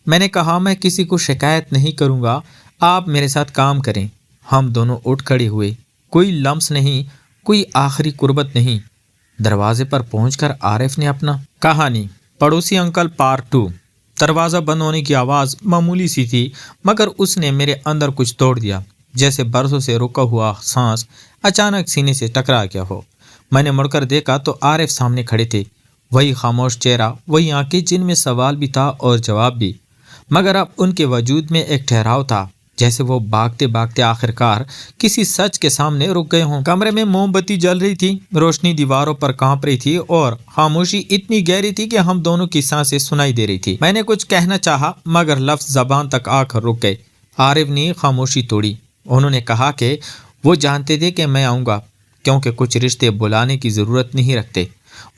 میں نے کہا میں کسی کو شکایت نہیں کروں گا، آپ میرے ساتھ کام کریں۔ ہم دونوں اٹھ کھڑے ہوئے، کوئی لمس نہیں، کوئی آخری قربت نہیں۔ دروازے پر پہنچ کر عارف نے اپنا کہانی پڑوسی انکل پارٹ 2۔ دروازہ بند ہونے کی آواز معمولی سی تھی، مگر اس نے میرے اندر کچھ توڑ دیا، جیسے برسوں سے رکا ہوا سانس اچانک سینے سے ٹکرا گیا ہو۔ میں نے مڑ کر دیکھا تو عارف سامنے کھڑے تھے، وہی خاموش چہرہ، وہی آنکھیں جن میں سوال بھی تھا اور جواب بھی، مگر اب ان کے وجود میں ایک ٹھہراؤ تھا، جیسے وہ بھاگتے بھاگتے آخرکار کسی سچ کے سامنے رک گئے ہوں۔ کمرے میں موم بتی جل رہی تھی، روشنی دیواروں پر کانپ رہی تھی اور خاموشی اتنی گہری تھی کہ ہم دونوں کی سانسیں سنائی دے رہی تھی۔ میں نے کچھ کہنا چاہا مگر لفظ زبان تک آ کر رک گئے۔ عارف نے خاموشی توڑی، انہوں نے کہا کہ وہ جانتے تھے کہ میں آؤں گا، کیونکہ کچھ رشتے بلانے کی ضرورت نہیں رکھتے،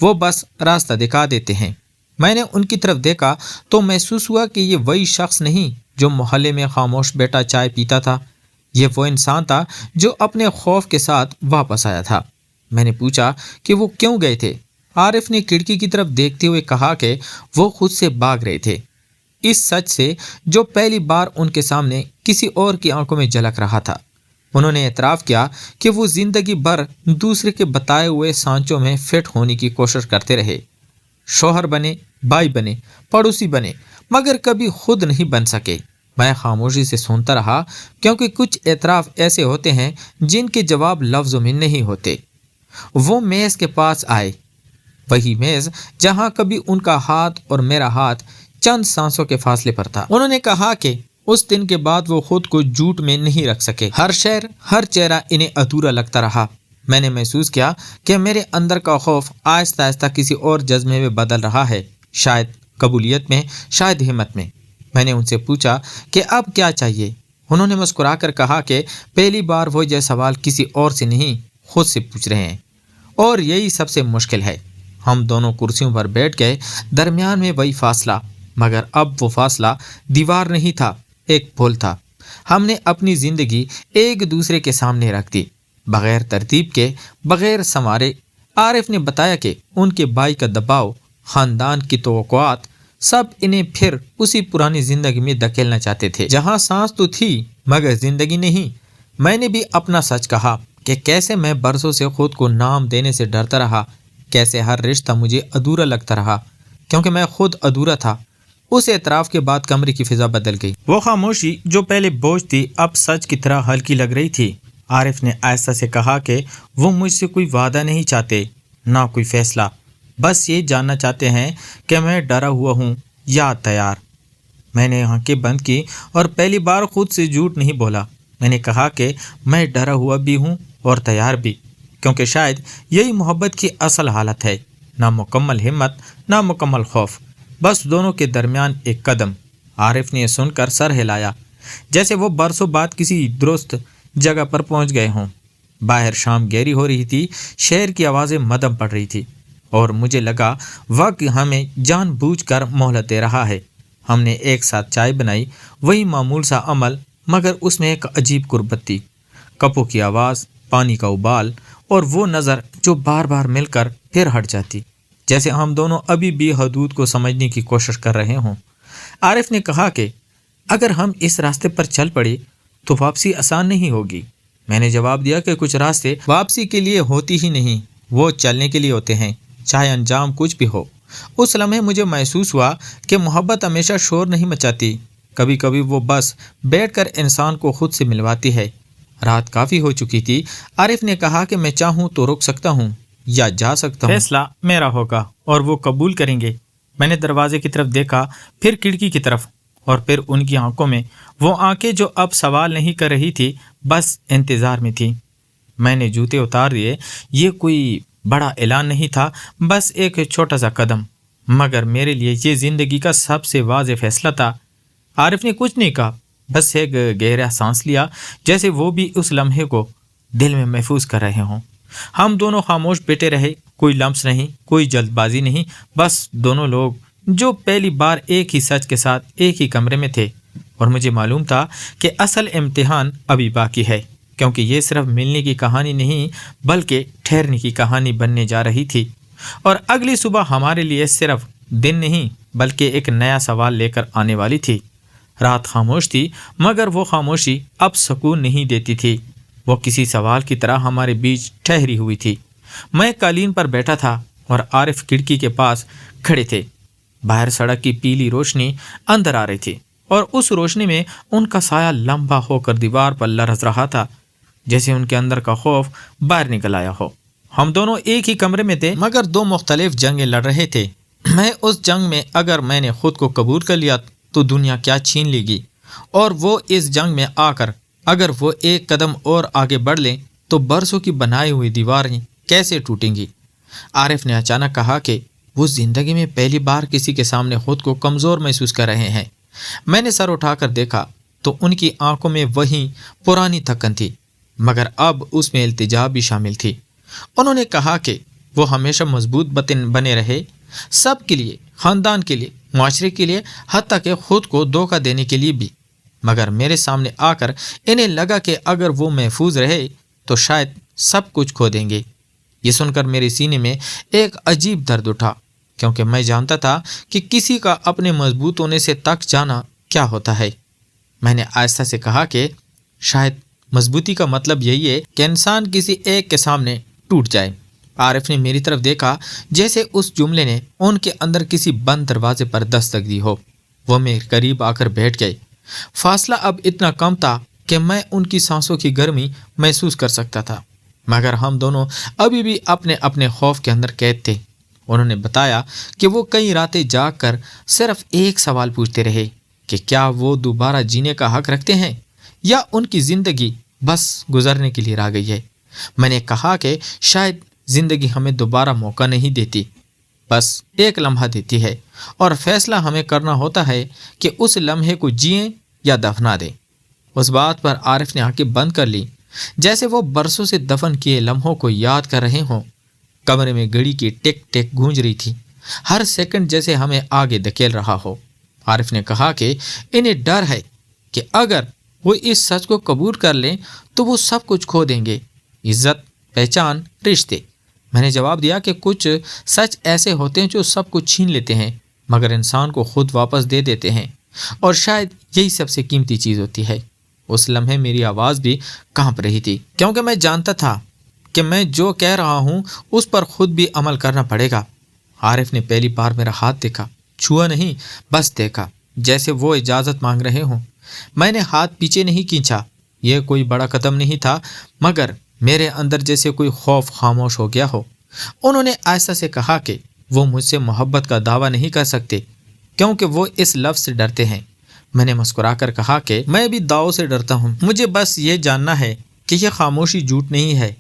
وہ بس راستہ دکھا دیتے ہیں۔ میں نے ان کی طرف دیکھا تو محسوس ہوا کہ یہ وہی شخص نہیں جو محلے میں خاموش بیٹھا چائے پیتا تھا، یہ وہ انسان تھا جو اپنے خوف کے ساتھ واپس آیا تھا۔ میں نے پوچھا کہ وہ کیوں گئے تھے؟ عارف نے کھڑکی کی طرف دیکھتے ہوئے کہا کہ وہ خود سے بھاگ رہے تھے، اس سچ سے جو پہلی بار ان کے سامنے کسی اور کی آنکھوں میں جھلک رہا تھا۔ انہوں نے اعتراف کیا کہ وہ زندگی بھر دوسرے کے بتائے ہوئے سانچوں میں فٹ ہونے کی کوشش کرتے رہے، شوہر بنے، بھائی بنے، پڑوسی بنے، مگر کبھی خود نہیں بن سکے۔ میں خاموشی سے سنتا رہا، کیونکہ کچھ اعتراف ایسے ہوتے ہیں جن کے جواب لفظوں میں نہیں ہوتے۔ وہ میز کے پاس آئے، وہی میز جہاں کبھی ان کا ہاتھ اور میرا ہاتھ چند سانسوں کے فاصلے پر تھا۔ انہوں نے کہا کہ اس دن کے بعد وہ خود کو جھوٹ میں نہیں رکھ سکے، ہر شعر، ہر چہرہ انہیں ادھورا لگتا رہا۔ میں نے محسوس کیا کہ میرے اندر کا خوف آہستہ آہستہ کسی اور جذبے میں بدل رہا ہے، شاید قبولیت میں، شاید ہمت میں۔ میں نے ان سے پوچھا کہ اب کیا چاہیے؟ انہوں نے مسکرا کر کہا کہ پہلی بار وہ یہ سوال کسی اور سے نہیں، خود سے پوچھ رہے ہیں، اور یہی سب سے مشکل ہے۔ ہم دونوں کرسیوں پر بیٹھ گئے، درمیان میں وہی فاصلہ، مگر اب وہ فاصلہ دیوار نہیں تھا، ایک پل تھا۔ ہم نے اپنی زندگی ایک دوسرے کے سامنے رکھ دی، بغیر ترتیب کے، بغیر سنوارے۔ عارف نے بتایا کہ ان کے بھائی کا دباؤ، خاندان کی توقعات، سب انہیں پھر اسی پرانی زندگی میں دھکیلنا چاہتے تھے، جہاں سانس تو تھی مگر زندگی نہیں۔ میں نے بھی اپنا سچ کہا کہ کیسے میں برسوں سے خود کو نام دینے سے ڈرتا رہا، کیسے ہر رشتہ مجھے ادھورا لگتا رہا، کیونکہ میں خود ادھورا تھا۔ اس اعتراف کے بعد کمرے کی فضا بدل گئی، وہ خاموشی جو پہلے بوجھ تھی اب سچ کی طرح ہلکی لگ رہی تھی۔ عارف نے آہستہ سے کہا کہ وہ مجھ سے کوئی وعدہ نہیں چاہتے، نہ کوئی فیصلہ، بس یہ جاننا چاہتے ہیں کہ میں ڈرا ہوا ہوں یا تیار۔ میں نے آنکھیں بند کی اور پہلی بار خود سے جھوٹ نہیں بولا۔ میں نے کہا کہ میں ڈرا ہوا بھی ہوں اور تیار بھی، کیونکہ شاید یہی محبت کی اصل حالت ہے، نہ مکمل ہمت، نہ مکمل خوف، بس دونوں کے درمیان ایک قدم۔ عارف نے یہ سن کر سر ہلایا، جیسے وہ برسوں بعد کسی درست جگہ پر پہنچ گئے ہوں۔ باہر شام گہری ہو رہی تھی، شہر کی آوازیں مدھم پڑ رہی تھی، اور مجھے لگا وقت ہمیں جان بوجھ کر مہلت دے رہا ہے۔ ہم نے ایک ساتھ چائے بنائی، وہی معمول سا عمل، مگر اس میں ایک عجیب قربت تھی، کپوں کی آواز، پانی کا ابال، اور وہ نظر جو بار بار مل کر پھر ہٹ جاتی، جیسے ہم دونوں ابھی بھی حدود کو سمجھنے کی کوشش کر رہے ہوں۔ عارف نے کہا کہ اگر ہم اس راستے پر چل پڑے تو واپسی آسان نہیں ہوگی۔ میں نے جواب دیا کہ کچھ راستے واپسی کے لیے ہوتی ہی نہیں، وہ چلنے کے لیے ہوتے ہیں، چاہے انجام کچھ بھی ہو۔ اس لمحے مجھے محسوس ہوا کہ محبت ہمیشہ شور نہیں مچاتی، کبھی کبھی وہ بس بیٹھ کر انسان کو خود سے ملواتی ہے۔ رات کافی ہو چکی تھی۔ عارف نے کہا کہ میں چاہوں تو رک سکتا ہوں یا جا سکتا ہوں، فیصلہ میرا ہوگا اور وہ قبول کریں گے۔ میں نے دروازے کی طرف دیکھا، پھر کھڑکی کی طرف، اور پھر ان کی آنکھوں میں وہ آنکھیں جو اب سوال نہیں کر رہی تھی، بس انتظار میں تھی۔ میں نے جوتے اتار دیے، یہ کوئی بڑا اعلان نہیں تھا، بس ایک چھوٹا سا قدم، مگر میرے لیے یہ زندگی کا سب سے واضح فیصلہ تھا۔ عارف نے کچھ نہیں کہا، بس ایک گہرا سانس لیا، جیسے وہ بھی اس لمحے کو دل میں محفوظ کر رہے ہوں۔ ہم دونوں خاموش بیٹھے رہے، کوئی لمس نہیں، کوئی جلد بازی نہیں، بس دونوں لوگ جو پہلی بار ایک ہی سچ کے ساتھ ایک ہی کمرے میں تھے۔ اور مجھے معلوم تھا کہ اصل امتحان ابھی باقی ہے، کیونکہ یہ صرف ملنے کی کہانی نہیں بلکہ ٹھہرنے کی کہانی بننے جا رہی تھی، اور اگلی صبح ہمارے لیے صرف دن نہیں بلکہ ایک نیا سوال لے کر آنے والی تھی۔ رات خاموش تھی مگر وہ خاموشی اب سکون نہیں دیتی تھی، وہ کسی سوال کی طرح ہمارے بیچ ٹھہری ہوئی تھی۔ میں قالین پر بیٹھا تھا اور عارف کھڑکی کے پاس کھڑے تھے۔ باہر سڑک کی پیلی روشنی اندر آ رہی تھی اور اس روشنی میں ان کا سایہ لمبا ہو کر دیوار پر لرز رہا تھا، جیسے ان کے اندر کا خوف باہر نکل آیا ہو۔ ہم دونوں ایک ہی کمرے میں تھے مگر دو مختلف جنگیں لڑ رہے تھے۔ میں اس جنگ میں اگر میں نے خود کو قبول کر لیا تو دنیا کیا چھین لے گی، اور وہ اس جنگ میں آ کر اگر وہ ایک قدم اور آگے بڑھ لیں تو برسوں کی بنائی ہوئی دیواریں کیسے ٹوٹیں گی۔ عارف نے اچانک کہا کہ وہ زندگی میں پہلی بار کسی کے سامنے خود کو کمزور محسوس کر رہے ہیں۔ میں نے سر اٹھا کر دیکھا تو ان کی آنکھوں میں وہی پرانی تھکن تھی، مگر اب اس میں التجا بھی شامل تھی۔ انہوں نے کہا کہ وہ ہمیشہ مضبوط بنے رہے، سب کے لیے، خاندان کے لیے، معاشرے کے لیے، حتیٰ کہ خود کو دھوکہ دینے کے لیے بھی۔ مگر میرے سامنے آ کر انہیں لگا کہ اگر وہ محفوظ رہے تو شاید سب کچھ کھو دیں گے۔ یہ سن کر میرے سینے میں ایک عجیب درد اٹھا، کیونکہ میں جانتا تھا کہ کسی کا اپنے مضبوط ہونے سے تک جانا کیا ہوتا ہے۔ میں نے آہستہ سے کہا کہ شاید مضبوطی کا مطلب یہی ہے کہ انسان کسی ایک کے سامنے ٹوٹ جائے۔ عارف نے میری طرف دیکھا جیسے اس جملے نے ان کے اندر کسی بند دروازے پر دستک دی ہو۔ وہ میرے قریب آ کر بیٹھ گئے۔ فاصلہ اب اتنا کم تھا کہ میں ان کی سانسوں کی گرمی محسوس کر سکتا تھا، مگر ہم دونوں ابھی بھی اپنے اپنے خوف کے اندر قید تھے۔ انہوں نے بتایا کہ وہ کئی راتیں جاگ کر صرف ایک سوال پوچھتے رہے کہ کیا وہ دوبارہ جینے کا حق رکھتے ہیں یا ان کی زندگی بس گزرنے کے لیے رہ گئی ہے۔ میں نے کہا کہ شاید زندگی ہمیں دوبارہ موقع نہیں دیتی، بس ایک لمحہ دیتی ہے، اور فیصلہ ہمیں کرنا ہوتا ہے کہ اس لمحے کو جئیں یا دفنا دیں۔ اس بات پر عارف نے آنکھیں بند کر لی، جیسے وہ برسوں سے دفن کیے لمحوں کو یاد کر رہے ہوں۔ کمرے میں گھڑی کی ٹک ٹک گونج رہی تھی، ہر سیکنڈ جیسے ہمیں آگے دھکیل رہا ہو۔ عارف نے کہا کہ انہیں ڈر ہے کہ اگر وہ اس سچ کو قبول کر لیں تو وہ سب کچھ کھو دیں گے، عزت، پہچان، رشتے۔ میں نے جواب دیا کہ کچھ سچ ایسے ہوتے ہیں جو سب کچھ چھین لیتے ہیں مگر انسان کو خود واپس دے دیتے ہیں، اور شاید یہی سب سے قیمتی چیز ہوتی ہے۔ اس لمحے میری آواز بھی کانپ رہی تھی، کیونکہ میں جانتا تھا کہ میں جو کہہ رہا ہوں اس پر خود بھی عمل کرنا پڑے گا۔ عارف نے پہلی بار میرا ہاتھ دیکھا، چھوا نہیں، بس دیکھا، جیسے وہ اجازت مانگ رہے ہوں۔ میں نے ہاتھ پیچھے نہیں کھینچا، یہ کوئی بڑا قدم نہیں تھا، مگر میرے اندر جیسے کوئی خوف خاموش ہو گیا ہو۔ انہوں نے آہستہ سے کہا کہ وہ مجھ سے محبت کا دعویٰ نہیں کر سکتے کیونکہ وہ اس لفظ سے ڈرتے ہیں۔ میں نے مسکرا کر کہا کہ میں بھی دعووں سے ڈرتا ہوں، مجھے بس یہ جاننا ہے کہ یہ خاموشی جھوٹ نہیں ہے۔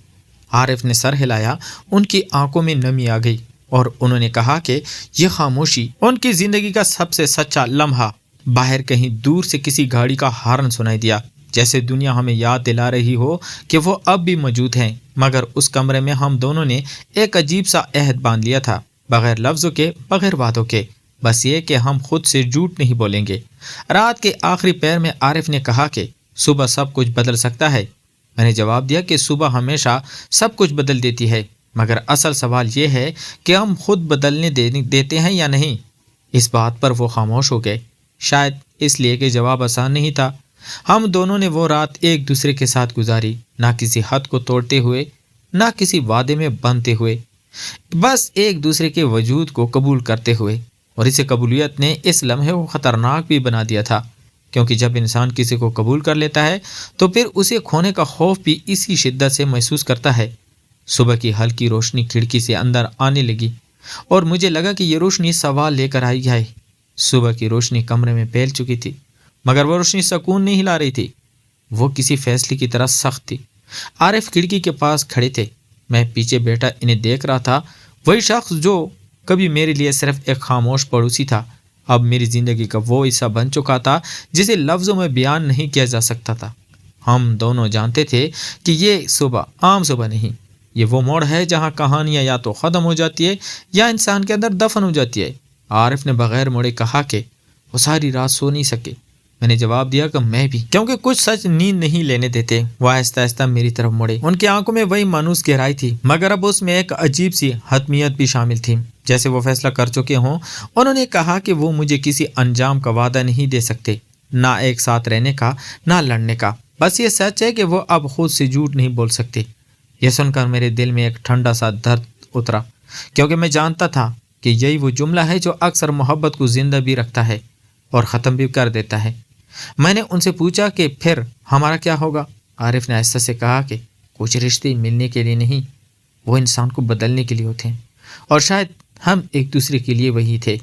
عارف نے سر ہلایا، ان کی آنکھوں میں نمی آ گئی، اور انہوں نے کہا کہ یہ خاموشی ان کی زندگی کا سب سے سچا لمحہ۔ باہر کہیں دور سے کسی گاڑی کا ہارن سنائی دیا، جیسے دنیا ہمیں یاد دلا رہی ہو کہ وہ اب بھی موجود ہیں، مگر اس کمرے میں ہم دونوں نے ایک عجیب سا عہد باندھ لیا تھا، بغیر لفظوں کے، بغیر وعدوں کے، بس یہ کہ ہم خود سے جھوٹ نہیں بولیں گے۔ رات کے آخری پہر میں عارف نے کہا کہ صبح سب کچھ بدل سکتا ہے۔ میں نے جواب دیا کہ صبح ہمیشہ سب کچھ بدل دیتی ہے، مگر اصل سوال یہ ہے کہ ہم خود بدلنے دیتے ہیں یا نہیں۔ اس بات پر وہ خاموش ہو گئے، شاید اس لیے کہ جواب آسان نہیں تھا۔ ہم دونوں نے وہ رات ایک دوسرے کے ساتھ گزاری، نہ کسی حد کو توڑتے ہوئے، نہ کسی وعدے میں بندھتے ہوئے، بس ایک دوسرے کے وجود کو قبول کرتے ہوئے۔ اور اس قبولیت نے اس لمحے کو خطرناک بھی بنا دیا تھا، کیونکہ جب انسان کسی کو قبول کر لیتا ہے تو پھر اسے کھونے کا خوف بھی اسی شدت سے محسوس کرتا ہے۔ صبح کی ہلکی روشنی کھڑکی سے اندر آنے لگی اور مجھے لگا کہ یہ روشنی سوال لے کر آئی ہے۔ صبح کی روشنی کمرے میں پھیل چکی تھی، مگر وہ روشنی سکون نہیں لا رہی تھی، وہ کسی فیصلے کی طرح سخت تھی۔ عارف کھڑکی کے پاس کھڑے تھے، میں پیچھے بیٹھا انہیں دیکھ رہا تھا۔ وہی شخص جو کبھی میرے لیے صرف ایک خاموش پڑوسی تھا، اب میری زندگی کا وہ حصہ بن چکا تھا جسے لفظوں میں بیان نہیں کیا جا سکتا تھا۔ ہم دونوں جانتے تھے کہ یہ صبح عام صبح نہیں، یہ وہ موڑ ہے جہاں کہانیاں یا تو ختم ہو جاتی ہے یا انسان کے اندر دفن ہو جاتی ہے۔ عارف نے بغیر موڑے کہا کہ وہ ساری رات سو نہیں سکے۔ میں نے جواب دیا کہ میں بھی، کیونکہ کچھ سچ نیند نہیں لینے دیتے۔ وہ آہستہ آہستہ میری طرف مڑے، ان کی آنکھوں میں وہی مانوس گہرائی تھی، مگر اب اس میں ایک عجیب سی حتمیت بھی شامل تھی، جیسے وہ فیصلہ کر چکے ہوں۔ انہوں نے کہا کہ وہ مجھے کسی انجام کا وعدہ نہیں دے سکتے، نہ ایک ساتھ رہنے کا، نہ لڑنے کا۔ بس یہ سچ ہے کہ وہ اب خود سے جھوٹ نہیں بول سکتے۔ یہ سن کر میرے دل میں ایک ٹھنڈا سا درد اترا، کیونکہ میں جانتا تھا کہ یہی وہ جملہ ہے جو اکثر محبت کو زندہ بھی رکھتا ہے اور ختم بھی کر دیتا ہے۔ میں نے ان سے پوچھا کہ پھر ہمارا کیا ہوگا؟ عارف نے آہستہ سے کہا کہ کچھ رشتے ملنے کے لیے نہیں، وہ انسان کو بدلنے کے لیے ہوتے ہیں، اور شاید ہم ایک دوسرے کے لیے وہی تھے۔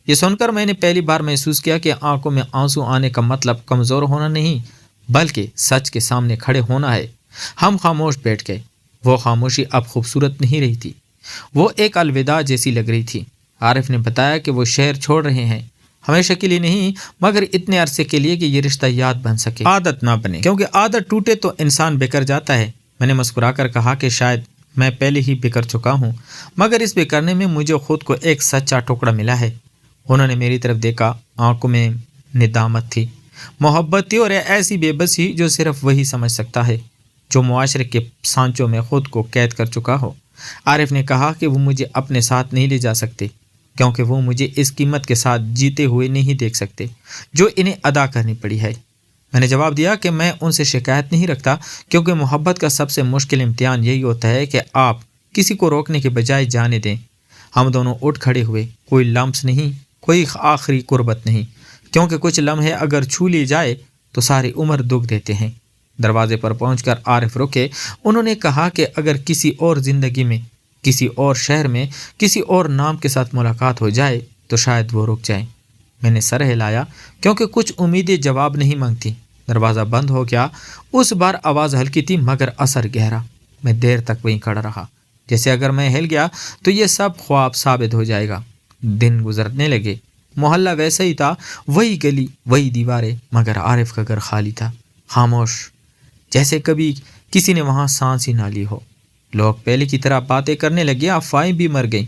یہ سن کر میں نے پہلی بار محسوس کیا کہ آنکھوں میں آنسو آنے کا مطلب کمزور ہونا نہیں، بلکہ سچ کے سامنے کھڑے ہونا ہے۔ ہم خاموش بیٹھ گئے۔ وہ خاموشی اب خوبصورت نہیں رہی تھی، وہ ایک الوداع جیسی لگ رہی تھی۔ عارف نے بتایا کہ وہ شہر چھوڑ رہے ہیں، ہمیشہ کے لیے نہیں، مگر اتنے عرصے کے لیے کہ یہ رشتہ یاد بن سکے، عادت نہ بنے، کیونکہ عادت ٹوٹے تو انسان بکھر جاتا ہے۔ میں نے مسکرا کر کہا کہ شاید میں پہلے ہی بکھر چکا ہوں، مگر اس بکھرنے میں مجھے خود کو ایک سچا ٹکڑا ملا ہے۔ انہوں نے میری طرف دیکھا، آنکھوں میں ندامت تھی، محبت تھی، اور ایسی بے بسی جو صرف وہی سمجھ سکتا ہے جو معاشرے کے سانچوں میں خود کو قید کر چکا ہو۔ عارف نے کہا کہ وہ مجھے اپنے ساتھ نہیں لے جا سکتے، کیونکہ وہ مجھے اس قیمت کے ساتھ جیتے ہوئے نہیں دیکھ سکتے جو انہیں ادا کرنی پڑی ہے۔ میں نے جواب دیا کہ میں ان سے شکایت نہیں رکھتا، کیونکہ محبت کا سب سے مشکل امتحان یہی ہوتا ہے کہ آپ کسی کو روکنے کے بجائے جانے دیں۔ ہم دونوں اٹھ کھڑے ہوئے، کوئی لمس نہیں، کوئی آخری قربت نہیں، کیونکہ کچھ لمحے اگر چھو لی جائے تو ساری عمر دکھ دیتے ہیں۔ دروازے پر پہنچ کر عارف رکے۔ انہوں نے کہا کہ اگر کسی اور زندگی میں، کسی اور شہر میں، کسی اور نام کے ساتھ ملاقات ہو جائے تو شاید وہ رک جائیں۔ میں نے سر ہلایا، کیونکہ کچھ امیدیں جواب نہیں مانگتی۔ دروازہ بند ہو گیا۔ اس بار آواز ہلکی تھی مگر اثر گہرا۔ میں دیر تک وہیں کھڑا رہا، جیسے اگر میں ہل گیا تو یہ سب خواب ثابت ہو جائے گا۔ دن گزرنے لگے، محلہ ویسا ہی تھا، وہی گلی، وہی دیواریں، مگر عارف کا گھر خالی تھا، خاموش، جیسے کبھی کسی نے وہاں سانس ہی نہ لی ہو۔ لوگ پہلے کی طرح باتیں کرنے لگے، افواہیں بھی مر گئیں،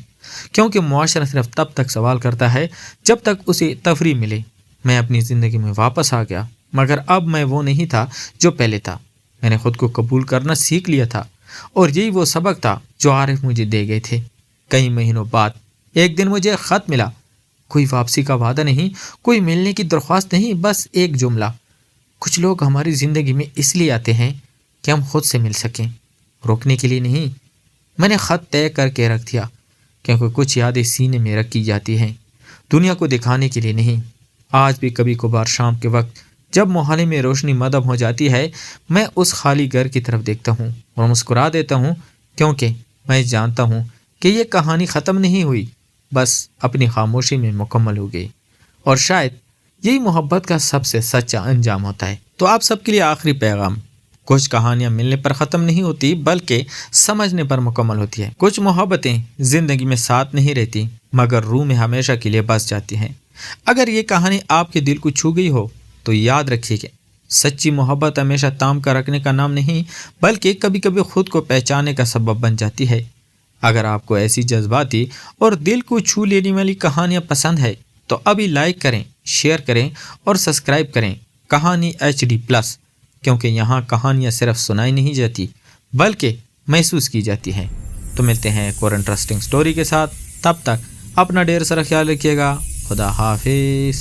کیونکہ معاشرہ صرف تب تک سوال کرتا ہے جب تک اسے تفریح ملے۔ میں اپنی زندگی میں واپس آ گیا، مگر اب میں وہ نہیں تھا جو پہلے تھا۔ میں نے خود کو قبول کرنا سیکھ لیا تھا، اور یہی وہ سبق تھا جو عارف مجھے دے گئے تھے۔ کئی مہینوں بعد ایک دن مجھے خط ملا، کوئی واپسی کا وعدہ نہیں، کوئی ملنے کی درخواست نہیں، بس ایک جملہ: کچھ لوگ ہماری زندگی میں اس لیے آتے ہیں کہ ہم خود سے مل سکیں، روکنے کے لیے نہیں۔ میں نے خط طے کر کے رکھ دیا، کیونکہ کچھ یادیں سینے میں رکھی جاتی ہیں، دنیا کو دکھانے کے لیے نہیں۔ آج بھی کبھی کبھار شام کے وقت جب محلے میں روشنی مدھم ہو جاتی ہے، میں اس خالی گھر کی طرف دیکھتا ہوں اور مسکرا دیتا ہوں، کیونکہ میں جانتا ہوں کہ یہ کہانی ختم نہیں ہوئی، بس اپنی خاموشی میں مکمل ہو گئی۔ اور شاید یہی محبت کا سب سے سچا انجام ہوتا ہے۔ تو آپ سب کے لیے آخری پیغام: کچھ کہانیاں ملنے پر ختم نہیں ہوتی، بلکہ سمجھنے پر مکمل ہوتی ہے۔ کچھ محبتیں زندگی میں ساتھ نہیں رہتی، مگر روح میں ہمیشہ کے لیے بس جاتی ہیں۔ اگر یہ کہانی آپ کے دل کو چھو گئی ہو تو یاد رکھیے کہ سچی محبت ہمیشہ تام کا رکھنے کا نام نہیں، بلکہ کبھی کبھی خود کو پہچانے کا سبب بن جاتی ہے۔ اگر آپ کو ایسی جذباتی اور دل کو چھو لینے والی کہانیاں پسند ہے تو ابھی لائک کریں، شیئر کریں اور سبسکرائب کریں کہانی HD+، کیونکہ یہاں کہانیاں صرف سنائی نہیں جاتی بلکہ محسوس کی جاتی ہیں۔ تو ملتے ہیں ایک اور انٹرسٹنگ سٹوری کے ساتھ، تب تک اپنا ڈھیر سارا خیال رکھیے گا۔ خدا حافظ۔